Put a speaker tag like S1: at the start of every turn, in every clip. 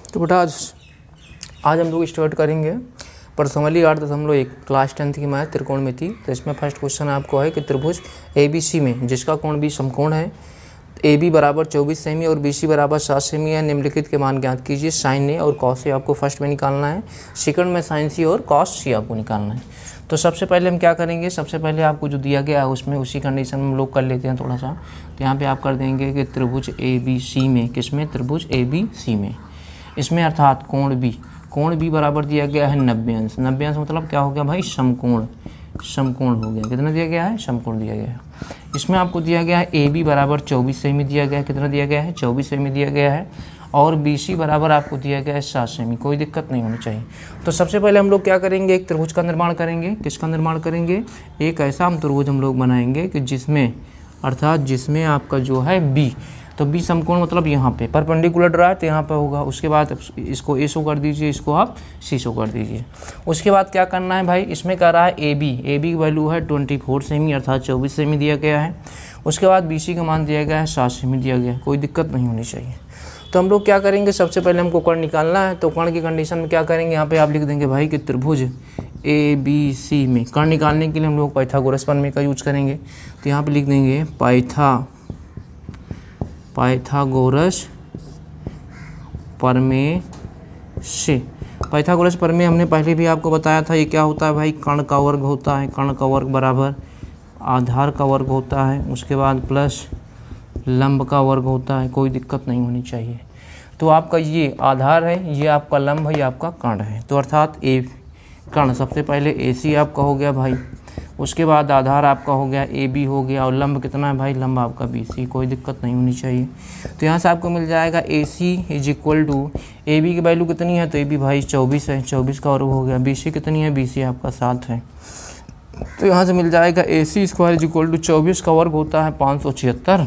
S1: तो बेटा आज हम लोग स्टार्ट करेंगे प्रश्नावली 8.1 क्लास 10th की मैथ त्रिकोणमिति। तो इसमें फर्स्ट क्वेश्चन आपको है कि त्रिभुज ABC में जिसका कोण भी समकोण है, AB बराबर 24 सेमी और BC बराबर 7 सेमी है, निम्नलिखित के मान ज्ञात कीजिए। साइन ए और कॉस ए आपको फर्स्ट में निकालना है, सेकंड में साइन सी और कॉस सी आपको निकालना है। तो सबसे पहले हम क्या करेंगे, सबसे पहले आपको जो दिया गया है उसमें उसी कंडीशन में हम लोग कर लेते हैं थोड़ा सा। तो यहाँ पे आप कर देंगे कि त्रिभुज ABC में, किसमें, त्रिभुज ABC में, इसमें अर्थात कोण बी बराबर दिया गया है 90 अंश। 90 अंश मतलब क्या हो गया भाई, समकोण हो गया। कितना दिया गया है, समकोण दिया गया है। इसमें आपको दिया गया है AB बराबर 24 सेमी दिया गया है। कितना दिया गया है, 24 सेमी दिया गया है। और BC बराबर आपको दिया गया है 7 सेमी। कोई दिक्कत नहीं होनी चाहिए। तो सबसे पहले हम लोग क्या करेंगे, एक त्रिभुज का निर्माण करेंगे। किसका निर्माण करेंगे, एक ऐसा हम त्रिभुज हम लोग बनाएंगे कि जिसमें अर्थात जिसमें आपका जो है B, तो B समकोण मतलब यहाँ पे परपेंडिकुलर रहा है तो यहाँ पे होगा। उसके बाद इसको A शो कर दीजिए, इसको आप C शो कर दीजिए। उसके बाद क्या करना है भाई, इसमें कह रहा है AB की वैल्यू है 24 सेमी अर्थात 24 सेमी दिया गया है। उसके बाद BC का मान दिया गया है 7 सेमी दिया गया है। कोई दिक्कत नहीं होनी चाहिए। तो हम लोग क्या करेंगे, सबसे पहले हमको कोण निकालना है। तो कोण की कंडीशन में क्या करेंगे, यहाँ पे आप लिख देंगे भाई कि त्रिभुज ABC में कोण निकालने के लिए हम लोग पाइथागोरस प्रमेय का यूज करेंगे। तो यहाँ पे लिख देंगे पाइथागोरस प्रमेय से। पाइथागोरस प्रमेय हमने पहले भी आपको बताया था। ये क्या होता है भाई, कर्ण का वर्ग होता है। कर्ण का वर्ग बराबर आधार का वर्ग होता है, उसके बाद प्लस लंब का वर्ग होता है। कोई दिक्कत नहीं होनी चाहिए। तो आपका ये आधार है, ये आपका लंब है, ये आपका कर्ण है। तो अर्थात ए कर्ण सबसे पहले AC आपका हो गया भाई, उसके बाद आधार आपका हो गया AB हो गया, और लंब कितना है भाई, लंब आपका BC। कोई दिक्कत नहीं होनी चाहिए। तो यहाँ से आपको मिल जाएगा AC is equal to AB की वैल्यू कितनी है, तो AB भाई 24 है, 24 का वर्ग हो गया। BC कितनी है, BC आपका 7 है। तो यहाँ से मिल जाएगा AC square is equal to 24 का वर्ग होता है 576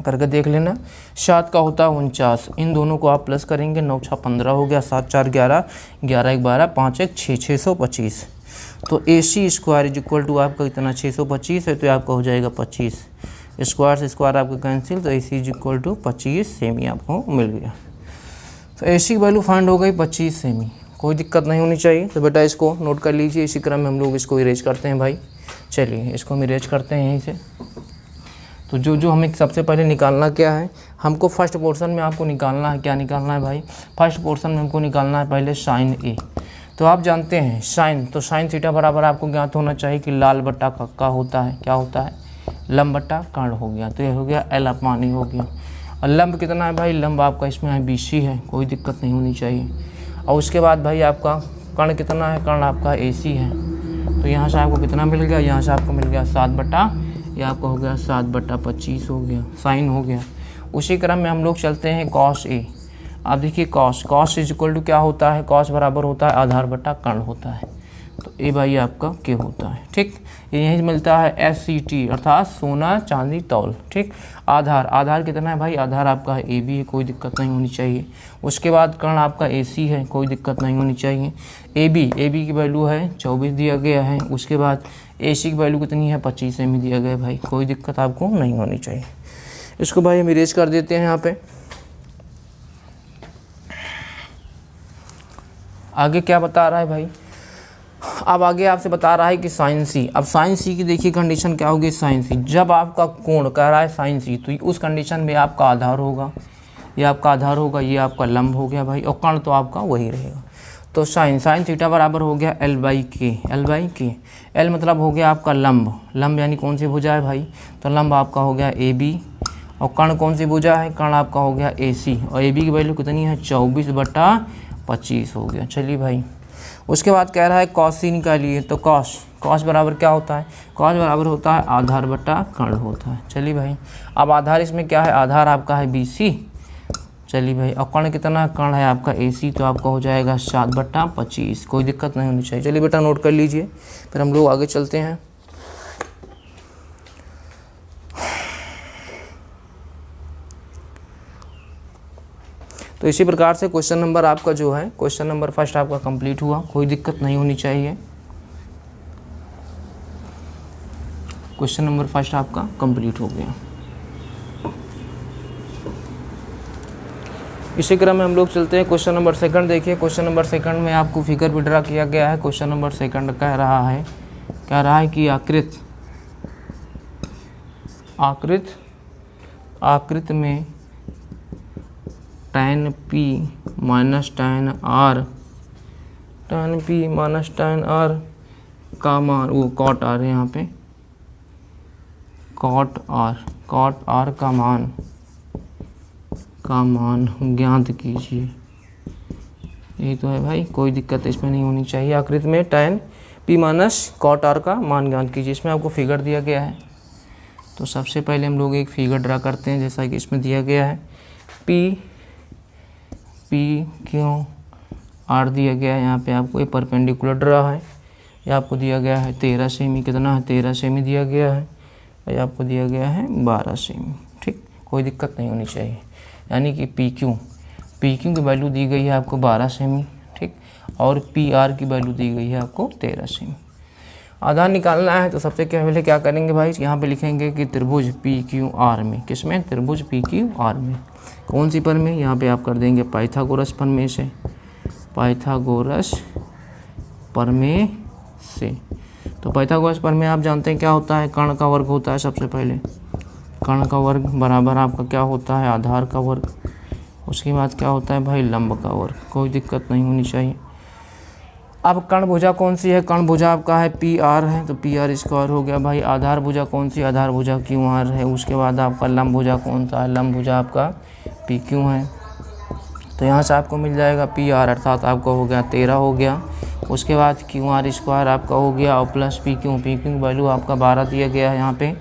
S1: करके देख लेना। 7 का होता है 49। इन दोनों को आप प्लस करेंगे, 9 6 15 हो गया, 7 4 11, 11 1 12, 5 1 6, 625। तो AC square is equal to आपका कितना, 625 है, तो आपका हो जाएगा 25। स्क्वायर से स्क्वायर आपका कैंसिल, तो AC इज इक्वल टू 25 सेमी आपको मिल गया। तो AC की वैल्यू फाइंड हो गई 25 सेमी। कोई दिक्कत नहीं होनी चाहिए। तो बेटा इसको नोट कर लीजिए। इसी क्रम में हम लोग इसको इरेज करते हैं भाई। चलिए इसको हम इरेज करते हैं यहीं से। तो जो हमें सबसे पहले निकालना क्या है, हमको फर्स्ट पोर्शन में आपको निकालना है, क्या निकालना है भाई, फर्स्ट पोर्शन में हमको निकालना है पहले साइन A। तो आप जानते हैं साइन, तो साइन थीटा बराबर आपको ज्ञात होना चाहिए कि लाल बट्टा कक्का होता है, क्या होता है, लंब बट्टा कर्ण हो गया। तो ये हो गया L अपॉन E हो गया। और लंब कितना है भाई, लंब आपका इसमें है BC है। कोई दिक्कत नहीं होनी चाहिए। और उसके बाद भाई आपका कर्ण कितना है, कर्ण आपका AC है। तो यहाँ से आपको कितना मिल गया, यहाँ से आपको मिल गया 7 बट्टा, ये आपका हो गया 7/25 हो गया, साइन हो गया। उसी क्रम में हम लोग चलते हैं कॉस A। आप देखिए कॉस इज इक्वल टू क्या होता है, कॉस बराबर होता है आधार बट्टा कर्ण होता है। तो A भाई आपका K होता है। ठीक, ये यहीं मिलता है SCT अर्थात सोना चांदी तौल। ठीक, आधार कितना है भाई, आधार आपका है AB है। कोई दिक्कत नहीं होनी चाहिए। उसके बाद कर्ण आपका AC है, कोई दिक्कत नहीं होनी चाहिए। AB की वैल्यू है 24 दिया गया है। उसके बाद AC की वैल्यू कितनी है, 25 सेमी दिया गया है भाई। कोई दिक्कत आपको नहीं होनी चाहिए। इसको भाई हम इरेज कर देते हैं यहाँ पे। आगे क्या बता रहा है भाई, अब आगे आपसे बता रहा है कि साइन C। अब साइन C की देखिए कंडीशन क्या होगी, साइन C जब आपका कोण कह रहा है साइन C, तो उस कंडीशन में आपका आधार होगा, ये आपका आधार होगा, ये आपका लंब हो गया भाई, और कर्ण तो आपका वही रहेगा। तो साइन थीटा बराबर हो गया L/K। L मतलब हो गया आपका लंब यानी कौन सी भुजा है भाई, तो लंब आपका हो गया AB। और कर्ण कौन सी भुजा है, कर्ण आपका हो गया AC। और AB की वैल्यू कितनी है, 24/25 हो गया। चलिए भाई, उसके बाद कह रहा है कॉस C निकालिए। तो कॉस बराबर क्या होता है, कॉस बराबर होता है आधार बट्टा कर्ण होता है। चलिए भाई, अब आधार इसमें क्या है, आधार आपका है BC। चलिए भाई, और कर्ण कितना है, कर्ण है आपका AC। तो आपका हो जाएगा 7/25। कोई दिक्कत नहीं होनी चाहिए। चलिए बेटा नोट कर लीजिए, फिर हम लोग आगे चलते हैं। तो इसी प्रकार से क्वेश्चन नंबर आपका जो है, क्वेश्चन नंबर फर्स्ट आपका कंप्लीट हुआ। कोई दिक्कत नहीं होनी चाहिए। क्वेश्चन नंबर फर्स्ट आपका कंप्लीट हो गया। इसी क्रम में हम लोग चलते हैं क्वेश्चन नंबर सेकंड। देखिए क्वेश्चन नंबर सेकंड में आपको फिगर भी ड्रा किया गया है। क्वेश्चन नंबर सेकंड कह रहा है कि आकृत में tan p minus tan r का मान, वो cot r है यहाँ पे, cot r का मान ज्ञात कीजिए। यही तो है भाई, कोई दिक्कत इसमें नहीं होनी चाहिए। आकृति में tan p minus cot r का मान ज्ञात कीजिए। इसमें आपको फिगर दिया गया है, तो सबसे पहले हम लोग एक फिगर ड्रा करते हैं जैसा कि इसमें दिया गया है। p क्यों r दिया गया है, यहाँ पे आपको एक परपेंडिकुलर ड्रा है। ये आपको दिया गया है 13 सेमी, कितना है 13 सेमी दिया गया है। ये आपको दिया गया है 12 सेमी। ठीक, कोई दिक्कत नहीं होनी चाहिए। यानी कि पी क्यू की वैल्यू दी गई है आपको 12 सेमी, ठीक, और पी आर की वैल्यू दी गई है आपको 13 सेमी। आधार निकालना है तो सबसे पहले क्या करेंगे भाई, यहाँ पे लिखेंगे कि त्रिभुज पी क्यू आर में, किसमें, त्रिभुज पी क्यू आर में, कौन सी पर में, यहाँ पे आप कर देंगे पाइथागोरस प्रमेय से, पाइथागोरस प्रमेय से। तो पाइथागोरस प्रमेय आप जानते हैं क्या होता है, कर्ण का वर्ग होता है। सबसे पहले कर्ण का वर्ग बराबर आपका क्या होता है, आधार का वर्ग। उसके बाद क्या होता है भाई, लंब का वर्ग। कोई दिक्कत नहीं होनी चाहिए। अब कर्ण भुजा कौन सी है, कर्ण भुजा आपका है पी आर है, तो पी आर स्क्वायर हो गया भाई। आधार भुजा कौन सी, आधार भुजा क्यू आर है। उसके बाद आपका लंब भुजा कौन सा है, लंब भुजा आपका पी क्यू है। तो यहाँ से आपको मिल जाएगा पी आर अर्थात आपका हो गया 13 हो गया। उसके बाद क्यू आर स्क्वायर आपका हो गया और प्लस पी क्यू की वैल्यू आपका 12 दिया गया है यहाँ पे।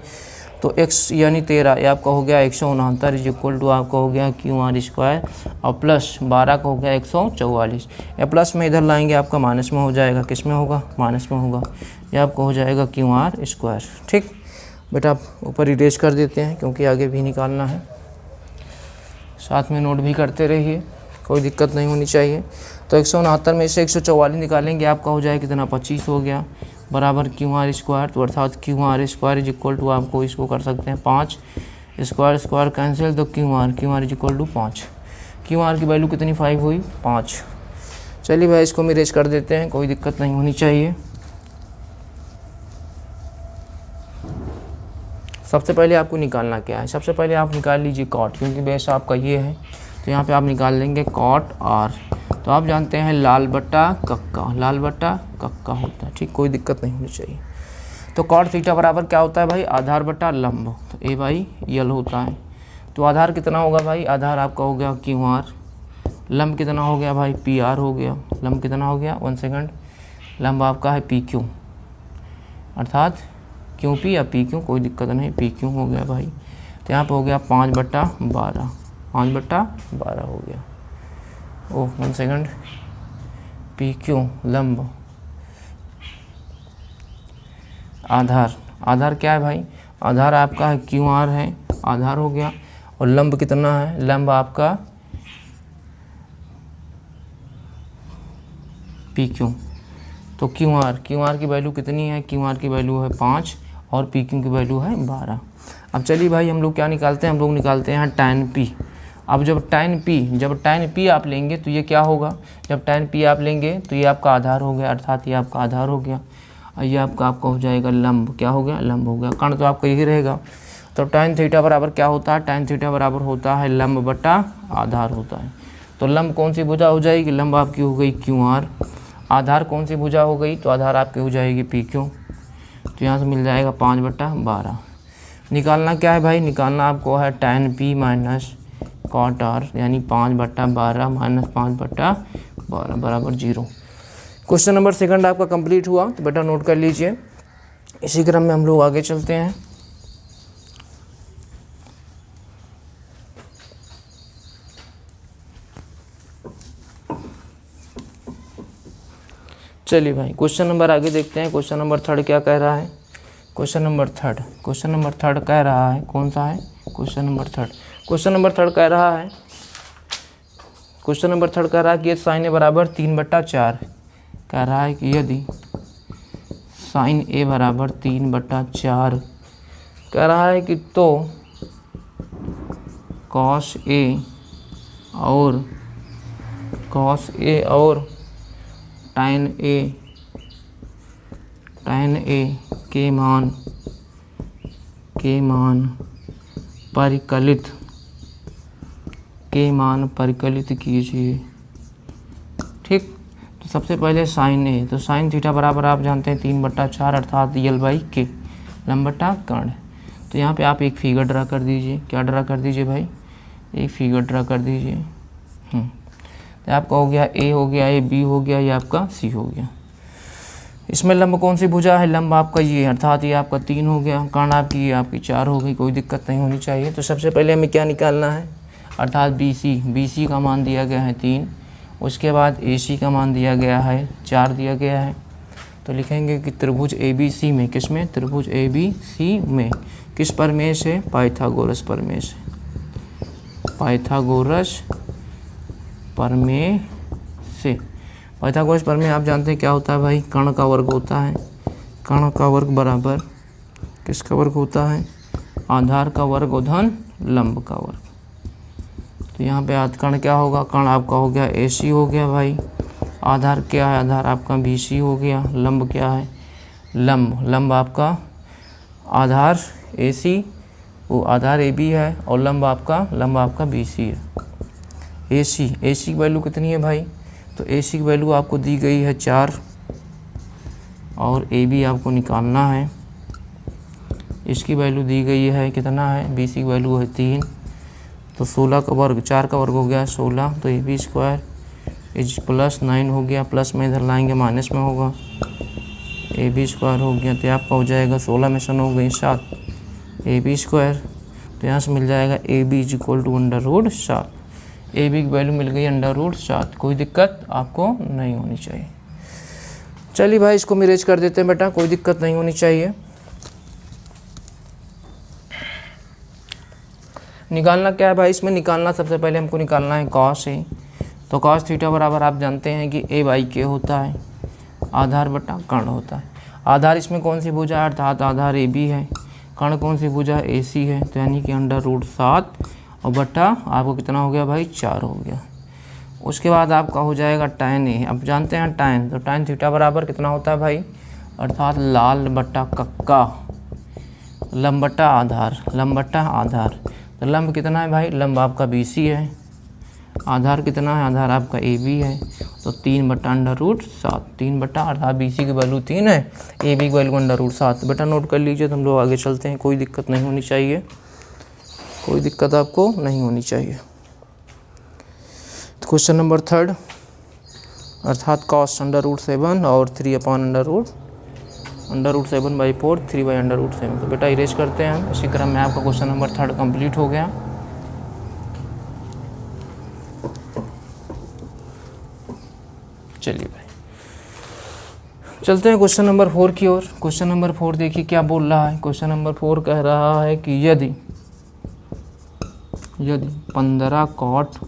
S1: तो x यानी 13 ये आपका हो गया 169 इज इक्वल टू आपका हो गया क्यू आर स्क्वायर और प्लस 12 का हो गया 144। या प्लस में इधर लाएंगे आपका माइनस में हो जाएगा, किस में होगा, माइनस में होगा। ये आपको हो जाएगा क्यू आर स्क्वायर। ठीक बेटा, आप ऊपर इरेज कर देते हैं क्योंकि आगे भी निकालना है, साथ में नोट भी करते रहिए, कोई दिक्कत नहीं होनी चाहिए। तो 169 में से 144 निकालेंगे, आपका हो जाएगा कितना, 25 हो गया, बराबर क्यू आर स्क्वायर। तो अर्थात Q R square is equal to आपको इसको कर सकते हैं 5 स्क्वायर कैंसिल, तो Q R is equal to 5। Q R की वैल्यू कितनी 5 हुई, 5। चलिए भाई इसको इरेज कर देते हैं, कोई दिक्कत नहीं होनी चाहिए। सबसे पहले आपको निकालना क्या है, सबसे पहले आप निकाल लीजिए कॉट, क्योंकि बेस आपका ये है। तो यहाँ पे आप निकाल लेंगे कॉट आर। तो आप जानते हैं लाल बट्टा कक्का होता है। ठीक, कोई दिक्कत नहीं होनी चाहिए। तो कॉट थीटा बराबर क्या होता है भाई, आधार बट्टा लंब। तो ए भाई यल होता है। तो आधार कितना होगा भाई, आधार आपका हो गया क्यू आर, लंब कितना हो गया भाई पी आर हो गया, लंब कितना हो गया, 1 सेकंड, लंब आपका है पी क्यू, अर्थात क्यू पी या पी क्यू, कोई दिक्कत नहीं, पी क्यू हो गया भाई। तो यहाँ पर हो गया 5/12, 5/12 हो गया। ओह 1 सेकंड, पी क्यू लंब, आधार क्या है भाई, आधार आपका है क्यू आर है, आधार हो गया। और लंब कितना है, लंब आपका पी क्यू। तो क्यू आर की वैल्यू कितनी है, क्यू आर की वैल्यू है 5 और पी क्यू की वैल्यू है 12। अब चलिए भाई हम लोग क्या निकालते हैं, हम लोग निकालते हैं tan p। अब जब tan p आप लेंगे तो ये क्या होगा, जब tan p आप लेंगे तो ये आपका आधार हो गया, अर्थात ये आपका आधार हो गया। और ये आपका हो जाएगा लंब, क्या हो गया, लंब हो गया। कर्ण तो आपका यही रहेगा। तो tan थीटा बराबर क्या होता है, tan थीटा बराबर होता है लंब बटा आधार होता है। तो लंब कौन सी भुजा हो जाएगी, लंब आपकी हो गई क्यू आर। आधार कौन सी भुजा हो गई, तो आधार आपकी हो जाएगी पी क्यू। तो यहाँ से मिल जाएगा 5/12। निकालना क्या है भाई, निकालना आपको है tan p minus cot R, यानी 5/12 माइनस 5/12 बराबर 0। क्वेश्चन नंबर सेकंड आपका कंप्लीट हुआ। तो बेटा नोट कर लीजिए। इसी क्रम में हम लोग आगे चलते हैं। चलिए भाई क्वेश्चन नंबर आगे देखते हैं। क्वेश्चन नंबर 3 क्या कह रहा है, क्वेश्चन नंबर थर्ड कह रहा है, कौन सा है, क्वेश्चन नंबर थर्ड कह रहा है, कि साइन ए बराबर 3/4। कह रहा है कि यदि साइन ए बराबर 3/4 कह रहा है कि तो कॉस ए और कॉस ए और टाइन ए के मान परिकलित कीजिए। ठीक, तो सबसे पहले साइन ए, तो साइन थीटा बराबर आप जानते हैं 3/4 अर्थात L/K लंब बटा कर्ण। तो यहाँ पे आप एक फिगर ड्रा कर दीजिए। क्या ड्रा कर दीजिए भाई? एक फिगर ड्रा कर दीजिए। तो आपका हो गया ए हो गया, ये बी हो गया, ये आपका सी हो गया। इसमें लंब कौन सी भुजा है? लंब आपका ये, अर्थात ये आपका 3 हो गया। कर्ण आपकी ये आपकी 4 हो गई। कोई दिक्कत नहीं होनी चाहिए। तो सबसे पहले हमें क्या निकालना है? अर्थात BC का मान दिया गया है 3, उसके बाद AC का मान दिया गया है 4 दिया गया है। तो लिखेंगे कि त्रिभुज ABC में, किस में? त्रिभुज ABC में किस प्रमेय से? पाइथागोरस प्रमेय से। पाइथागोरस प्रमेय से। पाइथागोरस प्रमेय आप जानते हैं क्या होता है भाई? कर्ण का वर्ग होता है। कर्ण का वर्ग बराबर किसका वर्ग होता है? आधार का वर्ग धन लंब का वर्ग। तो यहाँ पे कर्ण क्या होगा? कर्ण आपका हो गया AC हो गया भाई। आधार क्या है? आधार आपका BC हो गया। लंब क्या है? लंब आपका आधार AC, वो आधार AB है, और लंब आपका BC है। AC की वैल्यू कितनी है भाई? तो AC की वैल्यू आपको दी गई है 4, और AB आपको निकालना है। इसकी वैल्यू दी गई है कितना है? BC की वैल्यू है 3। तो 16 का वर्ग, 4 का वर्ग हो गया 16, तो AB² इज +9 हो गया। प्लस में इधर लाएंगे माइनस में होगा, AB² हो गया। तो आपका हो जाएगा 16 में से 9 हो गई 7, AB²। तो यहाँ से मिल जाएगा AB = √7। AB की वैल्यू मिल गई √7। कोई दिक्कत आपको नहीं होनी चाहिए। चलिए भाई इसको मिरेज कर देते हैं बेटा, कोई दिक्कत नहीं होनी चाहिए। निकालना क्या है भाई? इसमें निकालना सबसे पहले हमको निकालना है कॉस ए। तो कॉस थीटा बराबर आप जानते हैं कि A/K होता है, आधार बटा कर्ण होता है। आधार इसमें कौन सी भुजा है? अर्थात आधार AB है। कर्ण कौन सी भुजा? AC है। तो यानी कि √7 और बटा आपको कितना हो गया भाई? 4 हो गया। उसके बाद आपका हो जाएगा tan A। अब जानते हैं tan, तो tan थीटा बराबर कितना होता है भाई? अर्थात लाल बटा कक्का लंब बटा आधार। तो लंब कितना है भाई? लंब आपका BC है। आधार कितना है? आधार आपका AB है। तो 3/√7, 3 बटा, अर्थात BC की वैल्यू 3 है, AB की वैल्यू √7। बेटा नोट कर लीजिए। तो हम लोग आगे चलते हैं। कोई दिक्कत नहीं होनी चाहिए, कोई दिक्कत आपको नहीं होनी चाहिए। तो क्वेश्चन नंबर 3, अर्थात cos √7 और 3/√7/4, 3/√7। तो बेटा इरेज करते हैं हम। इसी क्रम में आपका क्वेश्चन नंबर 3 कंप्लीट हो गया। चलिए भाई चलते हैं क्वेश्चन नंबर 4 की ओर। क्वेश्चन नंबर 4 देखिए क्या बोल रहा है। क्वेश्चन नंबर 4 कह रहा है कि यदि 15 cot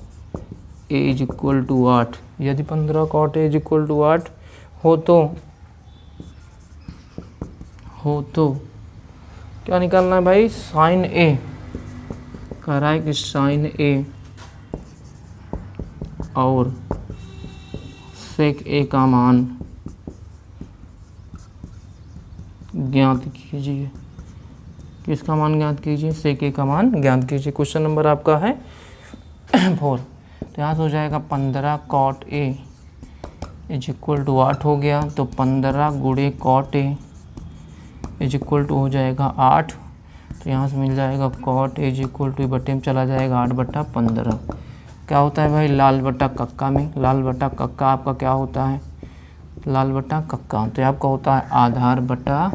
S1: A = 8, यदि 15 cot A = 8 हो तो क्या निकालना है भाई? Sine A। कह रहा है कि साइन A और सेक A का मान ज्ञात कीजिए। किसका मान ज्ञात कीजिए? सेक A का मान ज्ञात कीजिए। क्वेश्चन नंबर आपका है 4। तो यहाँ से हो जाएगा 15 cot A = 8 हो गया। तो 15 × cot A = हो जाएगा 8। तो यहाँ से मिल जाएगा cot A = बटे में चला जाएगा 8/15। क्या होता है भाई? लाल बटा कक्का में, लाल बटा कक्का आपका क्या होता है? लाल बटा कक्का। तो आपका होता है आधार बटा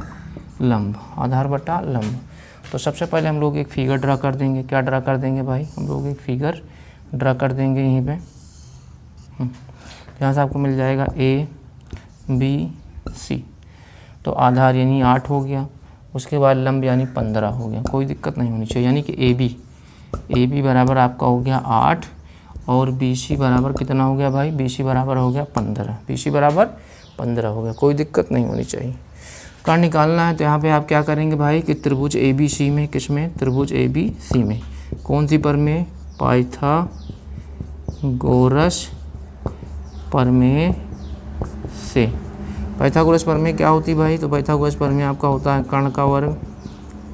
S1: लंब, आधार बटा लंब। तो सबसे पहले हम लोग एक फिगर ड्रा कर देंगे। क्या ड्रा कर देंगे भाई? हम लोग एक फिगर ड्रा कर देंगे यहीं पे। यहाँ से आपको मिल जाएगा ABC। तो आधार यानी 8 हो गया। उसके बाद लंब यानी 15 हो गया। कोई दिक्कत नहीं होनी चाहिए। यानी कि AB बराबर आपका हो गया 8, और BC बराबर कितना हो गया भाई? BC बराबर हो गया 15। BC बराबर 15 हो गया। कोई दिक्कत नहीं होनी चाहिए। कर्ण निकालना है। तो यहाँ पे आप क्या करेंगे भाई कि त्रिभुज ABC में, किस में? त्रिभुज ABC में कौन सी प्रमेय? पाइथागोरस प्रमेय से। पाइथागोरस प्रमेय क्या होती है भाई? तो पाइथागोरस प्रमेय आपका होता है कर्ण का वर्ग,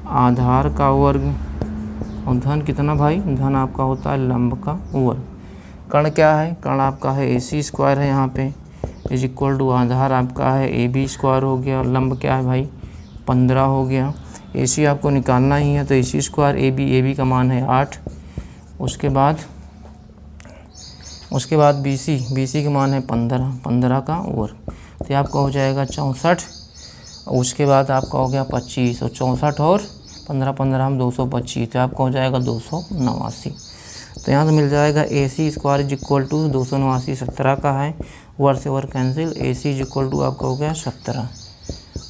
S1: आधार का वर्ग और धन कितना भाई? धन आपका होता है लंब का वर्ग। कर्ण क्या है? कर्ण आपका है AC स्क्वायर है यहाँ पे, इज इक्वल टू आधार आपका है AB स्क्वायर हो गया, लंब क्या है भाई? 15 हो गया। AC आपको निकालना ही है तो AC स्क्वायर AB का मान है 8। उसके बाद BC का मान है 15 का वर्ग, तो आपका हो जाएगा 64। उसके बाद आपका हो गया 25 और 64 और 15 हम 225, तो आपका हो जाएगा 289। तो यहाँ से मिल जाएगा AC square is equal to 289 17 का है, वर्ग से वर्ग cancel, AC is equal to आपका हो गया 17।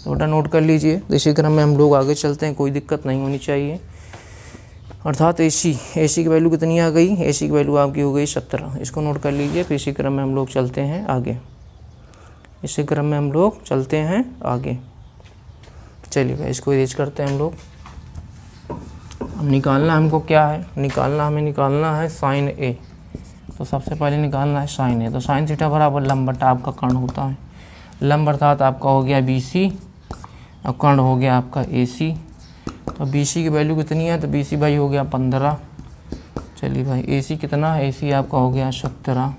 S1: तो बेटा नोट कर लीजिए। तो इसी क्रम में हम लोग आगे चलते हैं, कोई दिक्कत नहीं होनी चाहिए। अर्थात AC की वैल्यू कितनी आ गई? AC की वैल्यू आपकी हो गई 17। इसको नोट कर लीजिए। फिर इसी क्रम में हम लोग चलते हैं आगे। चलिए भाई इसको इरेज करते हैं हम लोग। अब निकालना हमको क्या है? निकालना है साइन A। तो सबसे पहले निकालना है साइन A। तो साइन थीटा बराबर लंब बटा आपका कर्ण होता है। लंब अर्थात आपका हो गया BC और कर्ण हो गया आपका AC। तो BC की वैल्यू कितनी है? तो BC भाई हो गया 15। चलिए भाई AC कितना है? AC आपका हो गया 17।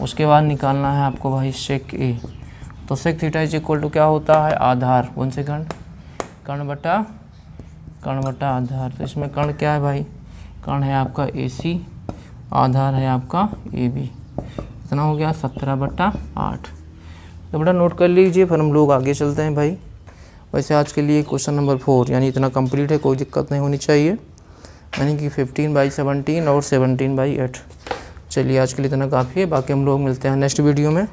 S1: उसके बाद निकालना है आपको भाई सेक A। तो sec theta is equal to क्या होता है? आधार, 1 सेकंड, कर्ण बटा आधार। तो इसमें कर्ण क्या है भाई? कर्ण है आपका AC, आधार है आपका AB। कितना हो गया? 17/8। तो बेटा नोट कर लीजिए, फिर हम लोग आगे चलते हैं भाई। वैसे आज के लिए क्वेश्चन नंबर 4 यानी इतना कंप्लीट है, कोई दिक्कत नहीं होनी चाहिए, यानी कि 15/17 और 17/8। चलिए आज के लिए इतना काफ़ी है, बाकी हम लोग मिलते हैं नेक्स्ट वीडियो में।